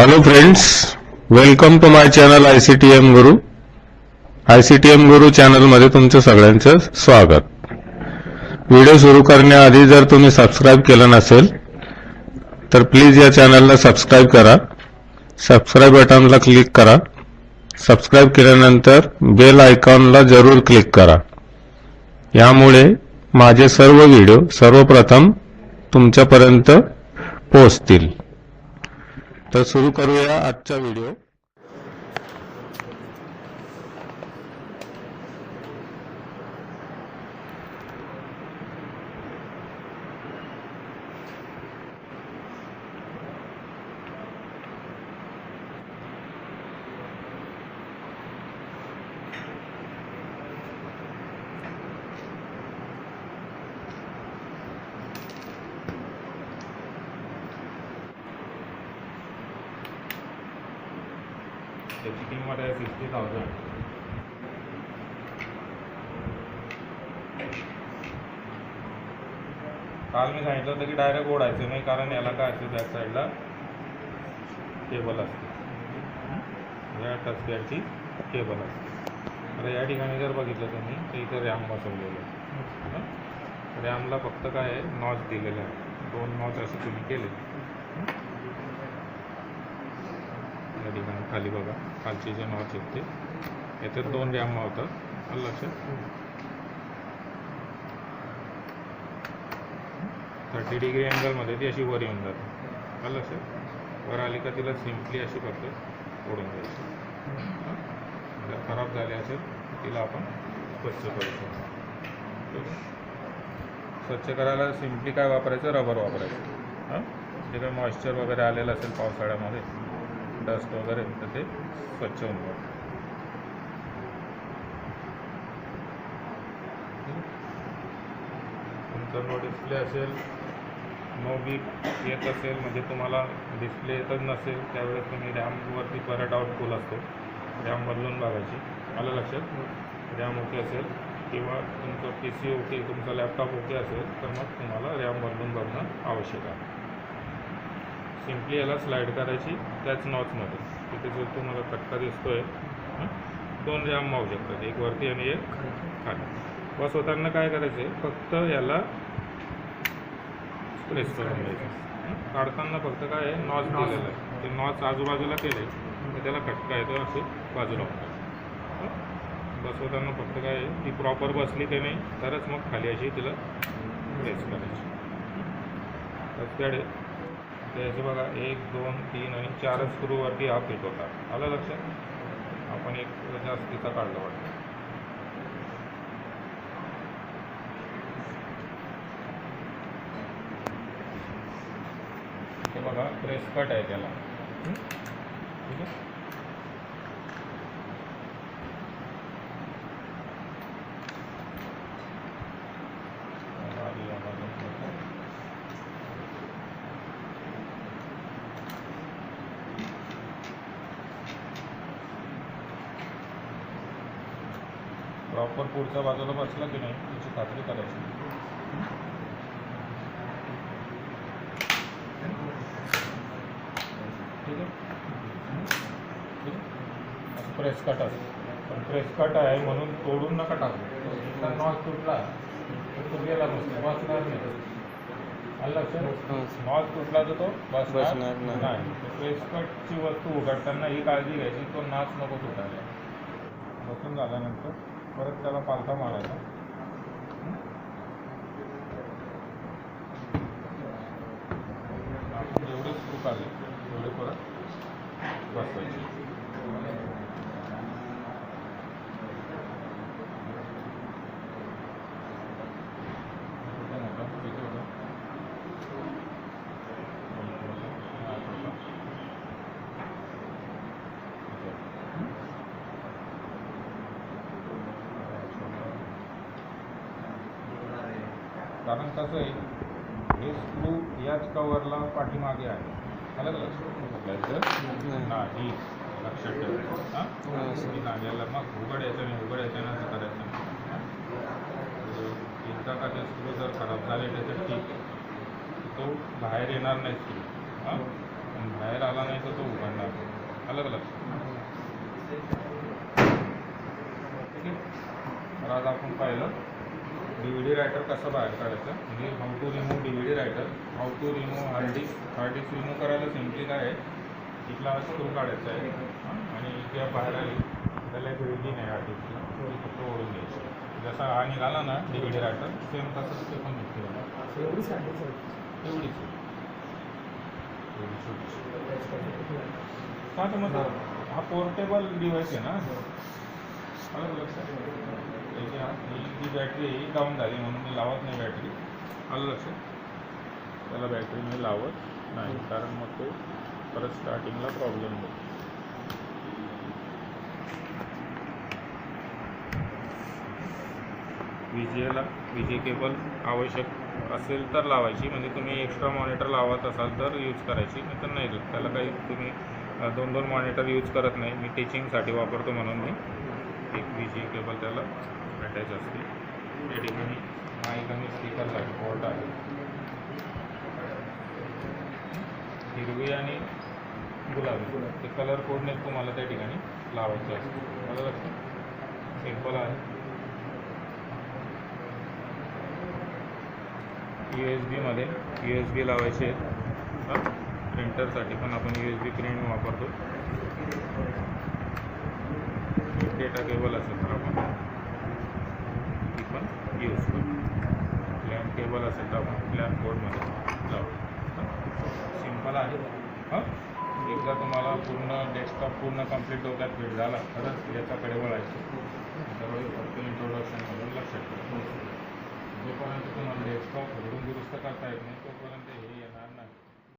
Hello friends, welcome to my channel ICTM Guru. ICTM Guru channel मध्ये तुमचं सगळ्यांचं स्वागत. व्हिडिओ सुरू करण्याआधी जर तुम्ही सबस्क्राइब केलं नसेल तर प्लीज या चॅनलला सबस्क्राइब करा. सबस्क्राइब बटनला क्लिक करा. सबस्क्राइब केल्यानंतर बेल आयकॉनला जरूर क्लिक करा. यामुळे माझे सर्व व्हिडिओ सर्वप्रथम तुमच्यापर्यंत पोहोचतील. तर सुरू करूया आजचा व्हिडिओ. त्याची किंमत आहे 60,000. काल मी सांगितलं होतं की डायरेक्ट ओढायचं नाही, कारण याला काय असते बॅक साईडला केबल असते, या टचपॅडची केबल असते. तर या ठिकाणी जर बघितलं तुम्ही तर इथं रॅम बसवलेलं आहे. रॅमला फक्त काय आहे, नॉच दिलेला आहे. 2 नॉच असे तुम्ही केले. या ठिकाणी खाली बघा, खालचे जे नॉच आहेत ते याच्यात 2 रॅम मावतात. आलं लक्षात? 30 डिग्री अँगलमध्ये ती अशी वर येऊन जाते. आलं लक्षात? वर आली का तिला सिम्पली अशी फक्त ओढून द्यायची. जर खराब झाली असेल तिला आपण स्वच्छ करू शकतो. स्वच्छ करायला सिम्पली काय वापरायचं, रबर वापरायचं. जे काही मॉइश्चर वगैरे आलेलं असेल पावसाळ्यामध्ये, डस्ट वगैरे, तर ते स्वच्छ होऊन जातं. तुमचा नो डिस्प्ले असेल, नो बीप येत असेल, म्हणजे तुम्हाला डिस्प्ले येतच नसेल, त्यावेळेस तुम्ही रॅमवरती परत आउटपुल असतो, रॅम बदलून बघायची. आलं लक्षात? रॅम ओके असेल किंवा तुमचं PC ओके, तुमचा लॅपटॉप ओके असेल तर मग तुम्हाला रॅम बदलून बघणं आवश्यक आहे. सिम्पली याला स्लाईड करायची त्याच नॉचमध्ये. तिथे जो तुम्हाला कट्टा दिसतोय, 2 रॅम मावू शकतात, एक वरती आणि एक खाली. बस होताना काय करायचं आहे, फक्त याला प्रेस करून घ्यायचं. काढताना फक्त काय आहे, नॉच दिलेलं आहे, ते नॉच आजूबाजूला केले तर त्याला कटका येतो, असे बाजूला होतात. बस होताना फक्त काय आहे, ती प्रॉपर बसली की नाही तरच मग खाली अशी तिला प्रेस करायची. त्याकडे त्याचे बघा 1 2 3 आणि 4 स्क्रूवरती हा फिट होता. आलं लक्षात? आपण एक जास्तीचा काढला वाटतं. हे बघा, प्रेस कट आहे त्याला. ठीक आहे. प्रॉपर पुढच्या बाजूला बसला की नाही त्याची खात्री करायची. ठीक आहे. प्रेस कट असतो, पण प्रेस कट आहे म्हणून तोडून नका टाकू. एकदा नॉच तुटला तर तो गेला नसतो, बसणार नाही. आलं लक्षात? नॉच तुटला तर तो बसणार नाही. प्रेस कटची वस्तू उघडताना ही काळजी घ्यायची, तो नॉच नको तुटायला. बसून झाल्यानंतर परत त्याला पालथा मारायचा. आपण जेवढे स्क्रू काढले तेवढे परत बसवायचे. कारण कसं आहे, हे स्क्रू याच कवरला पाठीमागे आहे. अलग नाही, लक्षात ठेवायचं. हां, नाण्याला मग उघडायचं नाही, उघडायचं नाही, असं करायचं नाही. एकदा का ते स्क्रू जर खराब झाले त्याचं ठीक, तो बाहेर येणार नाही स्क्रू. हां, बाहेर आला नाही तर तो उघडणार. अलग लक्षात. ठीक आहे. तर आज आपण पाहिलं DVD रायटर कसं बाहेर काढायचं, म्हणजे how to remove DVD writer, how to remove hard disk remove करायला सिम्पली काय आहे, इथला स्क्रू काढायचा आहे आणि इथे बाहेर आली त्याला एक वेल्डिंग आहे हार्ड डिस्कला, फक्त ओढून घ्यायची. जसा हा निघाला ना DVD रायटर सेम तसंच ते पण निघते. एवढीच का तर मग हा पोर्टेबल डिव्हाइस आहे ना. अलग लक्षात. ही बॅटरी डाऊन झाली म्हणून मी लावत नाही बॅटरी. आलं लक्षात. त्याला बॅटरी मी लावत नाही कारण मग तो परत स्टार्टिंगला प्रॉब्लेम होतो. विजे केबल आवश्यक असेल तर लावायची, म्हणजे तुम्ही एक्स्ट्रा मॉनिटर लावत असाल तर यूज करायची, नाही तर नाही. त्याला काही तुम्ही 2 मॉनिटर यूज करत नाही. मी टीचिंगसाठी वापरतो म्हणून मी एक विजे केबल त्याला अटॅच असते. त्या ठिकाणी माईक आणि स्पीकरसाठी पोर्ट आहे. हिरवी आणि गुलाबी ते कलर कोडने तुम्हाला त्या ठिकाणी लावायचे असते. मला लक्षात. सिम्पल आहे. USB लावायचे आहेत. प्रिंटरसाठी पण आपण USB प्रिंट वापरतो. डेटा केबल असेल तर आपण ती पण यूज करतो. लॅम्प केबल असेल तर आपण लॅम्प बोर्डमध्ये लावतो. सिम्पल आहे. एकदा तुम्हाला पूर्ण डेस्कटॉप पूर्ण कंप्लीट डोक्यात फिट झाला तरच याच्याकडे वळायचं. त्यामुळे फक्त इंट्रोडक्शनमधून लक्षात ठेवा. जोपर्यंत तुम्हाला डेस्कटॉप घरून दुरुस्त करता येत नाही तोपर्यंत